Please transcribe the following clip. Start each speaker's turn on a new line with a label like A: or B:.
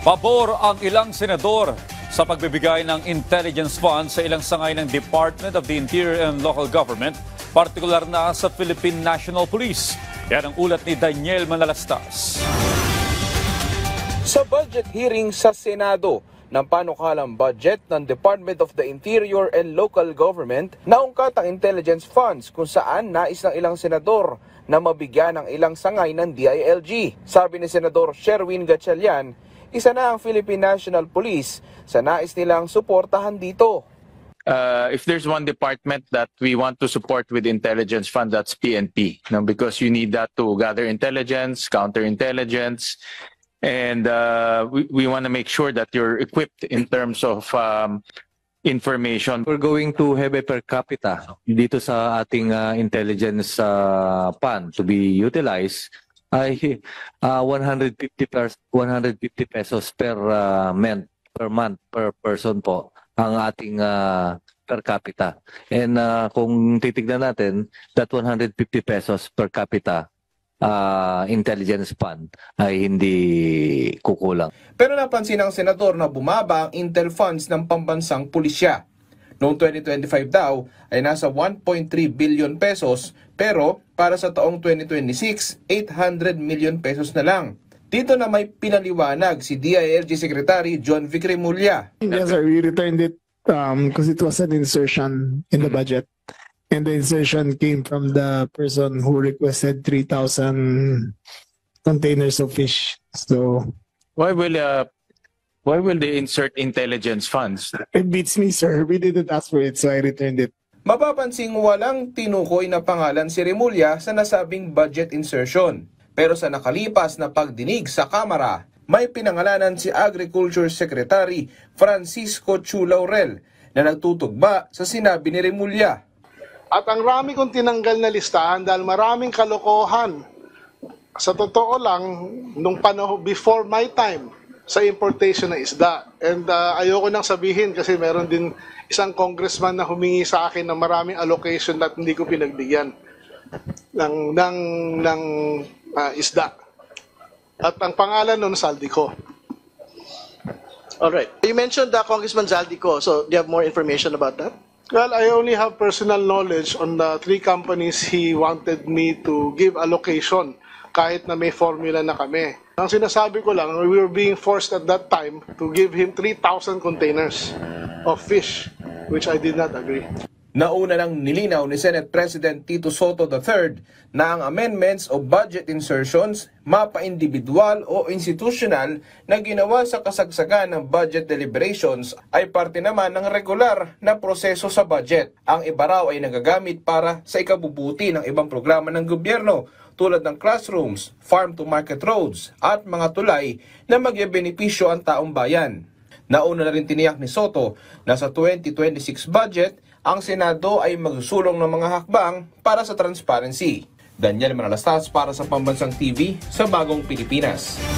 A: Pabor ang ilang senador sa pagbibigay ng intelligence funds sa ilang sangay ng Department of the Interior and Local Government, partikular na sa Philippine National Police. Yan ang ulat ni Daniel Manalastas.
B: Sa budget hearing sa Senado ng panukalang budget ng Department of the Interior and Local Government, naungkat ang intelligence funds kung saan nais ng ilang senador na mabigyan ng ilang sangay ng DILG. Sabi ni Senador Sherwin Gatchalian, isa na ang Philippine National Police sa nais nilang suportahan dito.
C: If there's one department that we want to support with intelligence fund, that's PNP. Because you need that to gather intelligence, counterintelligence, and we want to make sure that you're equipped in terms of information.
D: We're going to have a per capita dito sa ating intelligence fund to be utilized ay 150 pesos per month per person po ang ating per capita. And kung titignan natin, that 150 pesos per capita intelligence fund ay hindi kukulang.
B: Pero napansin ng senador na bumaba ang intel funds ng pambansang pulisya. Noong 2025 daw ay nasa 1.3 billion pesos, pero para sa taong 2026, 800 million pesos na lang. Dito na may pinaliwanag si DILG Secretary John Vic Remulla.
E: Yes sir, we returned it because it was an insertion in the budget. And the insertion came from the person who requested 3,000 containers of fish. So
C: Why will they insert intelligence funds?
E: it beats me, sir. We didn't ask for it, so I returned it.
B: Mapapansing walang tinukoy na pangalan si Remulla sa nasabing budget insertion. Pero sa nakalipas na pagdinig sa Kamara, may pinangalanan si Agriculture Secretary Francisco Chu Laurel na nagtutugma sa sinabi ni Remulla.
F: At ang rami kong tinanggal na listahan dahil maraming kalokohan. Sa totoo lang, nung panahon before my time, sa importation ng isda. And ayoko nang sabihin kasi meron din isang congressman na humingi sa akin ng maraming allocation at hindi ko pinagbigyan ng isda. At ang pangalan nun, Zaldico.
G: Alright. You mentioned Congressman Zaldico, so do you have more information about that?
F: Well, I only have personal knowledge on the 3 companies he wanted me to give allocation kahit na may formula na kami. Ang sinasabi ko lang, we were being forced at that time to give him 3,000 containers of fish, which I did not agree.
B: Nauna nang nilinaw ni Senate President Tito Soto III na ang amendments o budget insertions mapa-individual o institutional na ginawa sa kasagsagan ng budget deliberations ay parte naman ng regular na proseso sa budget. Ang iba raw ay nagagamit para sa ikabubuti ng ibang programa ng gobyerno tulad ng classrooms, farm-to-market roads at mga tulay na magbebenepisyo ang taong bayan. Nauna na rin tiniyak ni Soto na sa 2026 budget, ang Senado ay magsusulong ng mga hakbang para sa transparency. Daniel Manalastas para sa Pambansang TV sa Bagong Pilipinas.